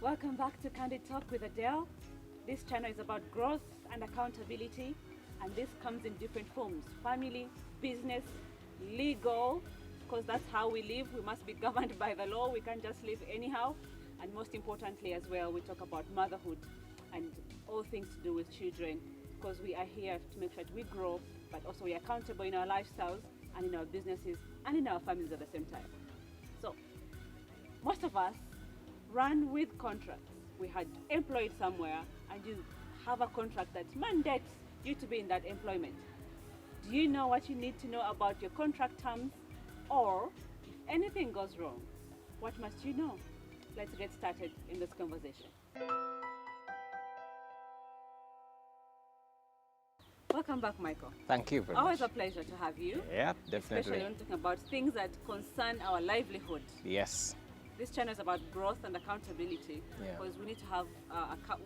Welcome back to Candid Talk with Adele. This channel is about growth and accountability, and this comes in different forms: family, business, legal, because that's how we live. We must be governed by the law. We can't just live anyhow. And most importantly as well, we talk about motherhood and all things to do with children, because we are here to make sure that we grow, but also we are accountable in our lifestyles and in our businesses and in our families at the same time. So most of us run with contracts. We had employed somewhere and you have a contract that mandates you to be in that employment. Do you know what you need to know about your contract terms? Or if anything goes wrong, what must you know? Let's get started in this conversation. Welcome back, Michael. Thank you very Always much. a pleasure to have you. Yeah, definitely. Especially when talking about things that concern our livelihood. Yes. This channel is about growth and accountability, Yeah. because we need to have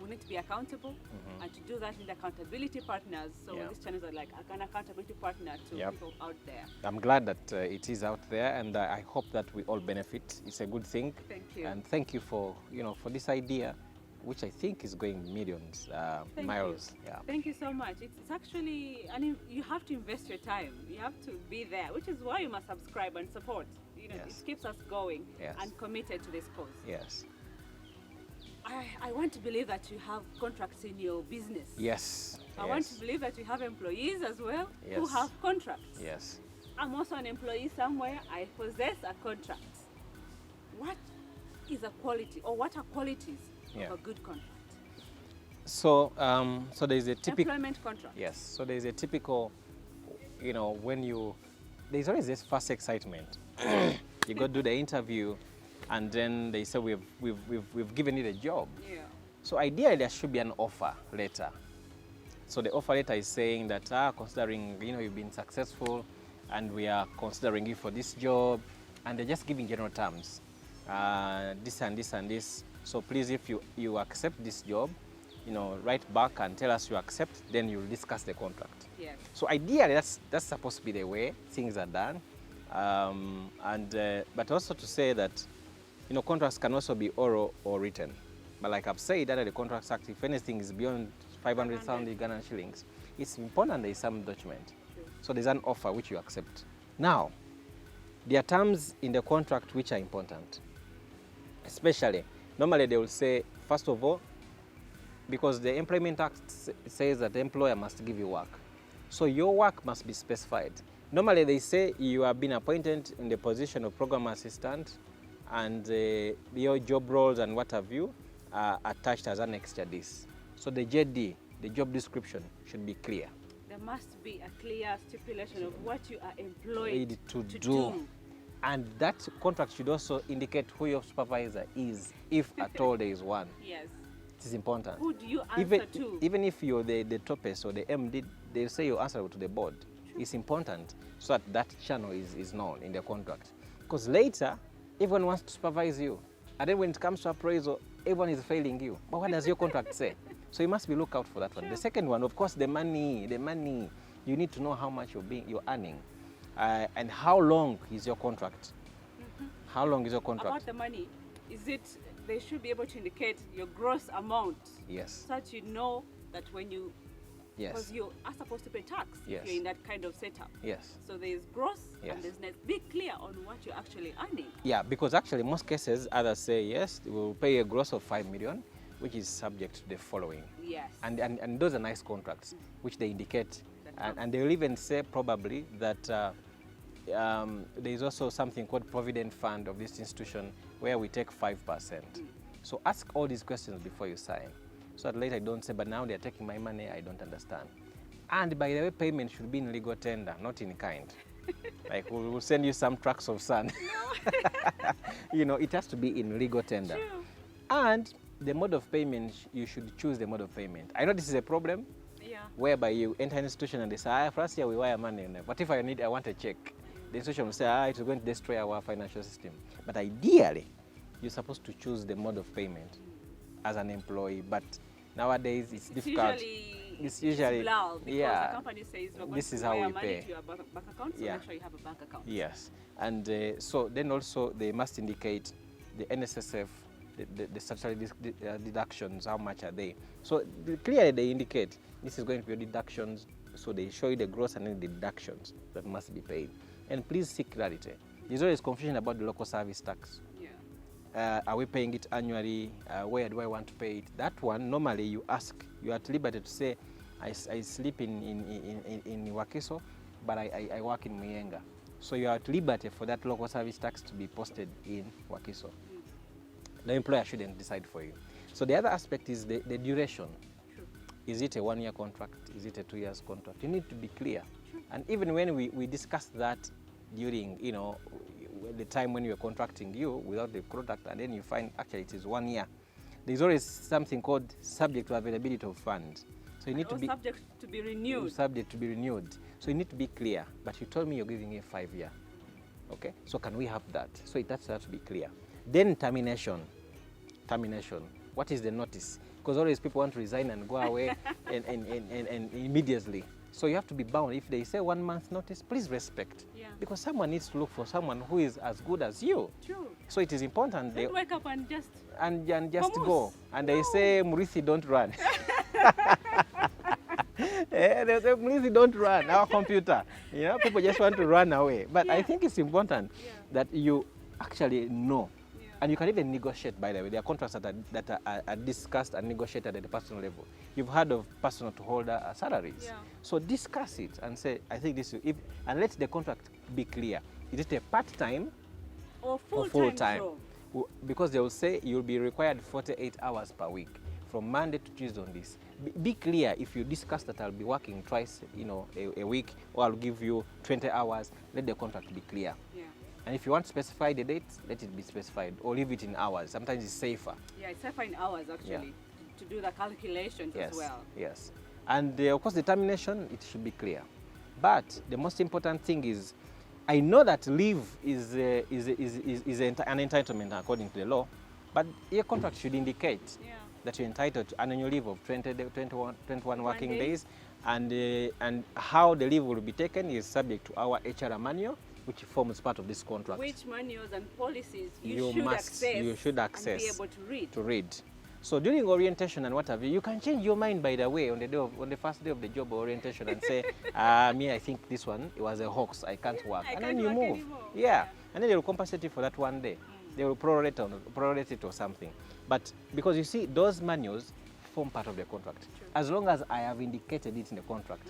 we need to be accountable, and to do that we need accountability partners. So Yeah. this channel is like an accountability partner to Yep. people out there. I'm glad that it is out there, and I hope that we all benefit. It's a good thing. Thank you. And thank you for for this idea, which I think is going millions Thank miles. you. Yeah. Thank you so much. It's actually, you have to invest your time. You have to be there, which is why you must subscribe and support. Yes. It keeps us going Yes. and committed to this cause. Yes. I want to believe that you have contracts in your business. Yes. I want to believe that you have employees as well who Yes. have contracts. Yes. I'm also an employee somewhere. I possess a contract. What is a quality, or what are qualities Yeah. of a good contract? So so there is a typical. Employment contract. Yes. So there is a typical. When there's always this first excitement. You go do the interview, and then they say we've given you the job. Yeah. So ideally there should be an offer letter. So the offer letter is saying that considering you've been successful, and we are considering you for this job, and they're just giving general terms, this and this and this. So please, if you accept this job, write back and tell us you accept. Then you'll discuss the contract. Yes. So ideally, that's supposed to be the way things are done, but also to say that contracts can also be oral or written. But like I've said, under the Contracts Act, if anything is beyond 500,000 Ghana shillings, it's important there is some document. True. So there's an offer which you accept. Now, there are terms in the contract which are important. Especially, normally they will say, first of all, because the Employment Act says that the employer must give you work. So your work must be specified. Normally they say you have been appointed in the position of program assistant, and your job roles and what have you are attached as annexed to this. So the JD, the job description, should be clear. There must be a clear stipulation of what you are employed to do. And that contract should also indicate who your supervisor is, if at all there is one. Yes. It is important. Who do you answer to? Even if you're the topest or the MD, they say you answer to the board. True. It's important so that channel is known in the contract. Because later, everyone wants to supervise you. And then when it comes to appraisal, everyone is failing you. But what does your contract say? So you must be look out for that one. True. The second one, of course, the money. You need to know how much you're earning. And how long is your contract? How long is your contract? About the money, they should be able to indicate your gross amount. Yes. So that you know that when you, Yes. because you are supposed to pay tax Yes. if you're in that kind of setup. Yes. So there's gross Yes. and there's net. Be clear on what you're actually earning. Yeah, because actually most cases others say yes, we'll pay a gross of 5 million, which is subject to the following. Yes. And those are nice contracts, which they indicate. And they'll even say probably that there is also something called Provident Fund of this institution where we take 5%. So ask all these questions before you sign, so that later you don't say, but now they're taking my money, I don't understand. And by the way, payment should be in legal tender, not in kind. Like we'll send you some trucks of sand. No. It has to be in legal tender. True. And the mode of payment, you should choose the mode of payment. I know this is a problem, Yeah. whereby you enter an institution and they say, for us here we wire money. What if I want a check? The institution will say, it's going to destroy our financial system. But ideally, you're supposed to choose the mode of payment as an employee. But nowadays, it's difficult. It's usually blurred because yeah. the company says we're going This to is how wire we money pay. to your bank account, so Yeah. make sure you have a bank account. Yes. And so then also they must indicate the NSSF the statutory deductions, how much are they. So clearly they indicate this is going to be your deductions, so they show you the gross and then the deductions that must be paid. And please seek clarity. There's always confusion about the local service tax. Are we paying it annually? Where do I want to pay it? That one, normally you ask, you are at liberty to say, I sleep in Wakiso, but I work in Muyenga. So you are at liberty for that local service tax to be posted in Wakiso. The employer shouldn't decide for you. So the other aspect is the duration. True. Is it a 1-year contract? Is it a 2 years contract? You need to be clear. True. And even when we discussed that during, the time when you're contracting you without the product, and then you find actually it is 1 year, there's always something called subject to availability of funds. So you need to be subject to be renewed. Subject to be renewed. So you need to be clear. But you told me you're giving a 5-year. Okay. So can we have that? So it has to be clear. Then termination. Termination. What is the notice? Because always people want to resign and go away and immediately. So you have to be bound. If they say 1 month notice, please respect. Yeah. Because someone needs to look for someone who is as good as you. True. So it is important. Don't wake up and just go. And they say, Murithi, don't run. They say, Murithi, don't run. Our computer. People just want to run away. But I think it's important that you actually know. And you can even negotiate, by the way. There are contracts that are discussed and negotiated at the personal level. You've heard of personal to holder salaries. Yeah. So discuss it and say, I think this is, and let the contract be clear. Is it a part-time or full-time? Because they will say you'll be required 48 hours per week from Monday to Tuesday on this. Be clear. If you discuss that I'll be working twice, a week, or I'll give you 20 hours, let the contract be clear. Yeah. And if you want to specify the date, let it be specified, or leave it in hours. Sometimes it's safer. Yeah, it's safer in hours, actually, to do the calculations as well. Yes. And of course, the termination, it should be clear. But the most important thing is, I know that leave is an entitlement according to the law, but your contract should indicate that you're entitled to an annual leave of 21 working days, and how the leave will be taken is subject to our HR manual, which forms part of this contract. Which manuals and policies you should access and be able to read. So during orientation and what have you, you can change your mind, by the way, on the first day of the job orientation and say, me, I think this one, it was a hoax, I can't work. And then you move. Yeah. And then they will compensate you for that 1 day. They will prorate it or something. But because you see, those manuals form part of the contract. True. As long as I have indicated it in the contract,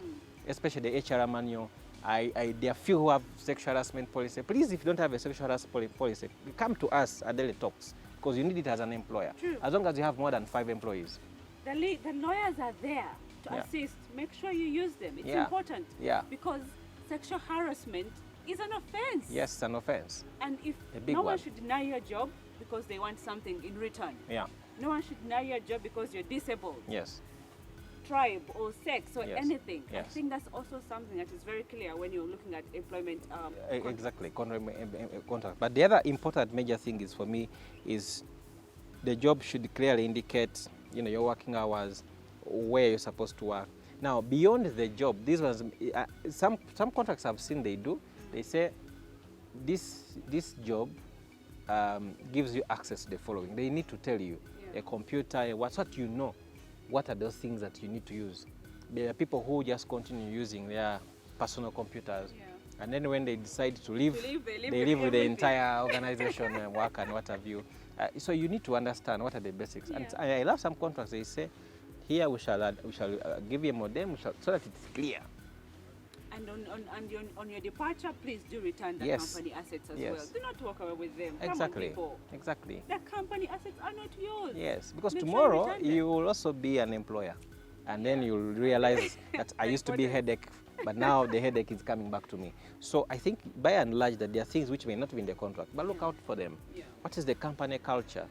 especially the HR manual, there are few who have sexual harassment policy. Please, if you don't have a sexual harassment policy, come to us at Adelle Talks, because you need it as an employer. True. As long as you have more than 5 employees. The lawyers are there to assist. Make sure you use them. It's important. Yeah. Because sexual harassment is an offense. Yes, it's an offense. And if no one should deny your job because they want something in return. Yeah. No one should deny your job because you're disabled. Yes. Tribe or sex or anything. Yes. I think that's also something that is very clear when you're looking at employment exactly, contract. But the other important major thing is, for me, is the job should clearly indicate, your working hours, where you're supposed to work. Now, beyond the job, these ones, some contracts I've seen they do. They say this job gives you access to the following. They need to tell you a computer, what you know. What are those things that you need to use? There are people who just continue using their personal computers, and then when they decide to leave, they leave with the entire organization and work and what have you. So you need to understand what are the basics. And I love some contracts. They say, here we shall give you a modem, so that it's clear. And on your departure, please do return the company assets as well. Do not walk away with them. Exactly. Come on, people. Exactly. The company assets are not yours. Yes, because tomorrow you will also be an employer, and then you'll realize that I used to be a headache, but now the headache is coming back to me. So I think, by and large, that there are things which may not be in the contract, but look out for them. Yeah. What is the company culture?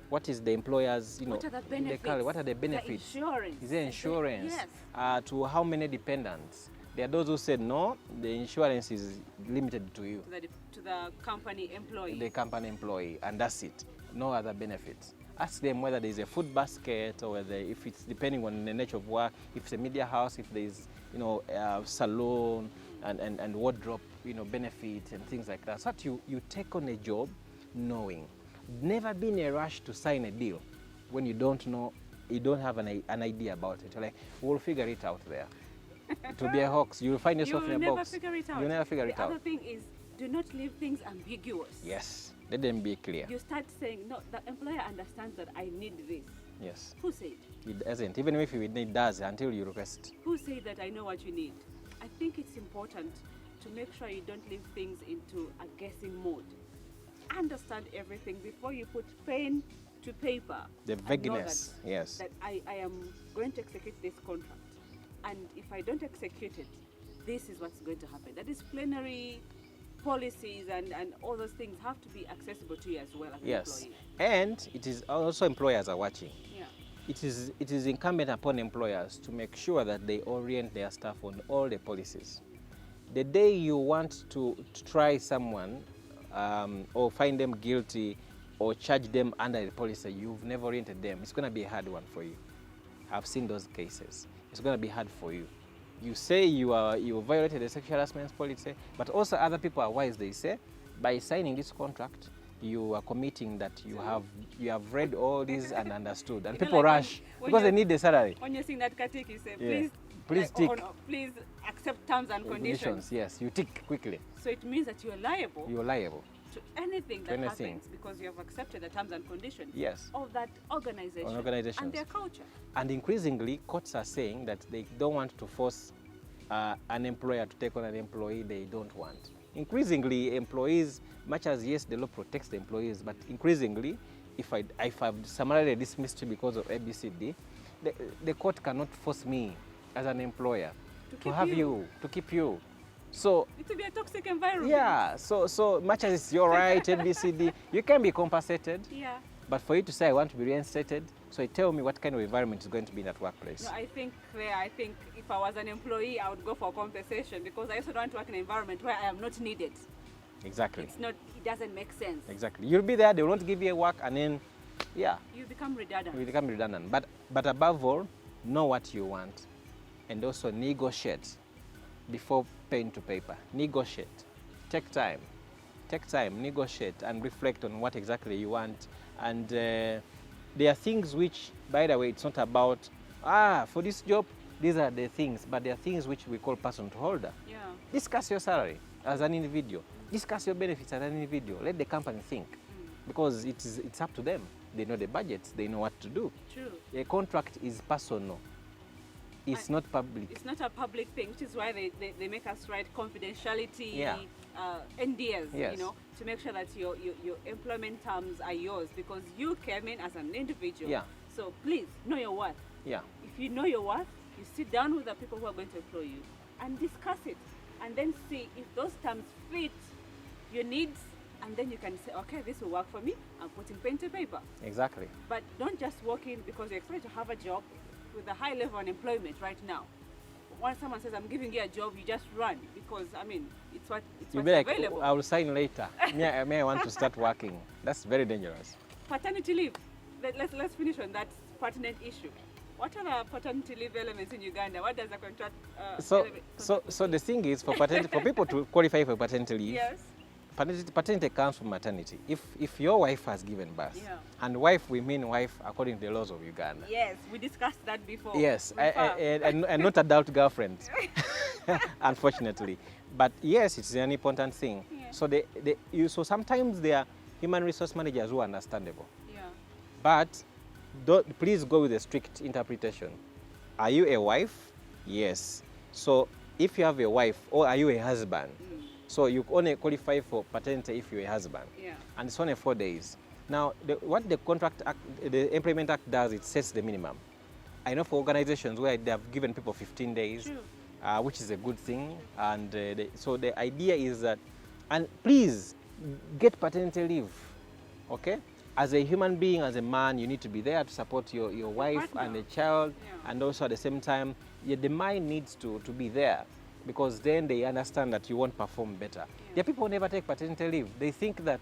What is the employer's, what are the benefits? What are the benefits? The insurance. Is there insurance? Yes. To how many dependents? There are those who said, no, the insurance is limited to you. To the company employee. The company employee, and that's it. No other benefits. Ask them whether there's a food basket, or whether, if it's depending on the nature of work, if it's a media house, if there's, salon and wardrobe, benefits and things like that. So that you take on a job knowing. Never be in a rush to sign a deal when you don't know, you don't have an idea about it. You're like, we'll figure it out there. It will be a hoax. You'll find yourself in a box. Figure it out. You'll never figure it out. The other thing is, do not leave things ambiguous. Yes, let them be clear. You start saying, no, the employer understands that I need this. Yes. Who said? It doesn't. Even if it does, until you request. Who said that I know what you need? I think it's important to make sure you don't leave things into a guessing mode. Understand everything before you put pen to paper. The vagueness, yes. That I am going to execute this contract. And if I don't execute it, this is what's going to happen. That disciplinary policies and all those things have to be accessible to you as well as an employee. And it is also employers are watching. Yeah. It is incumbent upon employers to make sure that they orient their staff on all the policies. The day you want to try someone or find them guilty or charge them under the policy, you've never oriented them, it's going to be a hard one for you. I've seen those cases. It's going to be hard for you. You say you violated the sexual harassment policy, but also other people are wise. They say, by signing this contract, you are committing that you have read all this and understood. And people rush because they need the salary. When you sing that katik, you say, please tick. Please accept terms and conditions. Yes, you tick quickly. So it means that you're liable. You're liable to anything that happens because you have accepted the terms and conditions of that organization and their culture. And increasingly, courts are saying that they don't want to force an employer to take on an employee they don't want. Increasingly, employees, much as yes, the law protects the employees, but increasingly, if I've summarily dismissed you because of ABCD, the court cannot force me as an employer to keep you. So it will be a toxic environment. Yeah. So much as it's your right, ABCD, you can be compensated. Yeah. But for you to say I want to be reinstated, so tell me what kind of environment is going to be in that workplace. No, I think if I was an employee, I would go for compensation because I also don't want to work in an environment where I am not needed. Exactly. It doesn't make sense. Exactly. You'll be there, they won't give you a work, and then, you become redundant. You become redundant. But above all, know what you want, and also negotiate before pen to paper. Negotiate. Take time, negotiate, and reflect on what exactly you want. And there are things which, by the way, it's not about, for this job, these are the things, but there are things which we call person to holder. Yeah. Discuss your salary as an individual. Discuss your benefits as an individual. Let the company think, because it's up to them. They know the budgets. They know what to do. True. A contract is personal. It's not public. It's not a public thing, which is why they make us write confidentiality NDAs, to make sure that your employment terms are yours because you came in as an individual. Yeah. So please know your worth. Yeah. If you know your worth, you sit down with the people who are going to employ you and discuss it, and then see if those terms fit your needs, and then you can say, okay, this will work for me. I'm putting pen to paper. Exactly. But don't just walk in because you're expected to have a job with a high level of unemployment right now. Once someone says, I'm giving you a job, you just run because, it's what's available. I will sign later. May I want to start working. That's very dangerous. Paternity leave. Let's finish on that pertinent issue. What are the paternity leave elements in Uganda? What does the contract So the thing is, for people to qualify for paternity leave, yes. Paternity comes from maternity. If your wife has given birth, and wife, we mean wife according to the laws of Uganda. Yes, we discussed that before. Yes, and not adult girlfriend, unfortunately. But yes, it's an important thing. Yeah. So sometimes there are human resource managers who are understandable. Yeah. But please go with a strict interpretation. Are you a wife? Yes. So if you have a wife, or are you a husband? So you only qualify for paternity if you're a husband. Yeah. And it's only 4 days. Now, what the Contract Act, the Employment Act does, it sets the minimum. I know for organizations where they have given people 15 days, which is a good thing. And so the idea is that, and please get paternity leave, okay? As a human being, as a man, you need to be there to support your wife and the child. Yeah. And also at the same time, the mind needs to be there, because then they understand that you won't perform better. Yeah. There are people who never take paternity leave. They think that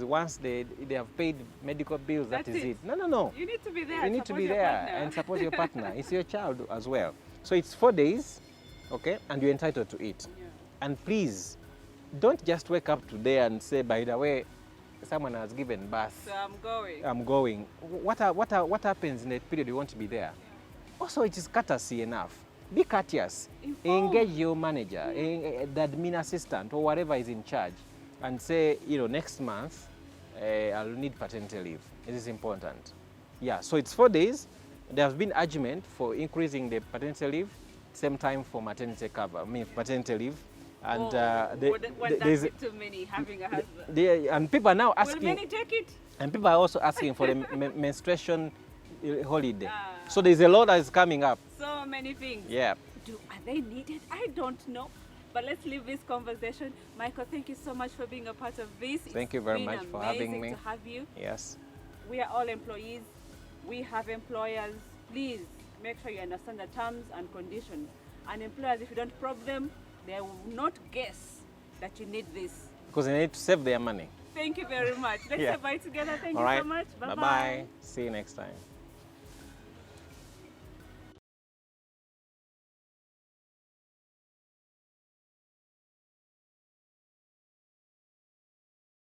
once they have paid medical bills, that is it. No. You need to be there. You need to be there and support your partner. It's your child as well. So it's 4 days, okay, and you're entitled to it. Yeah. And please, don't just wake up today and say, by the way, someone has given birth, So I'm going. I'm going. What happens in the period you want to be there? Also, it is courtesy enough. Be courteous. Inform. Engage your manager, the admin assistant, or whatever is in charge, and say, you know, next month I'll need paternity leave. It is important. Yeah, so it's 4 days. There has been argument for increasing the paternity leave, same time for maternity cover, paternity leave. And there's too many having a husband. And people are now Will asking. many take it? And people are also asking for the menstruation holiday. So there's a lot that is coming up. So many things. Yeah. Are they needed? I don't know. But let's leave this conversation. Michael, thank you so much for being a part of this. Thank you very much for having me. It's been amazing to have you. Yes. We are all employees. We have employers. Please make sure you understand the terms and conditions. And employers, if you don't probe them, they will not guess that you need this. Because they need to save their money. Thank you very much. Let's say bye together. Thank all you right. so much. Bye-bye. Bye-bye. See you next time.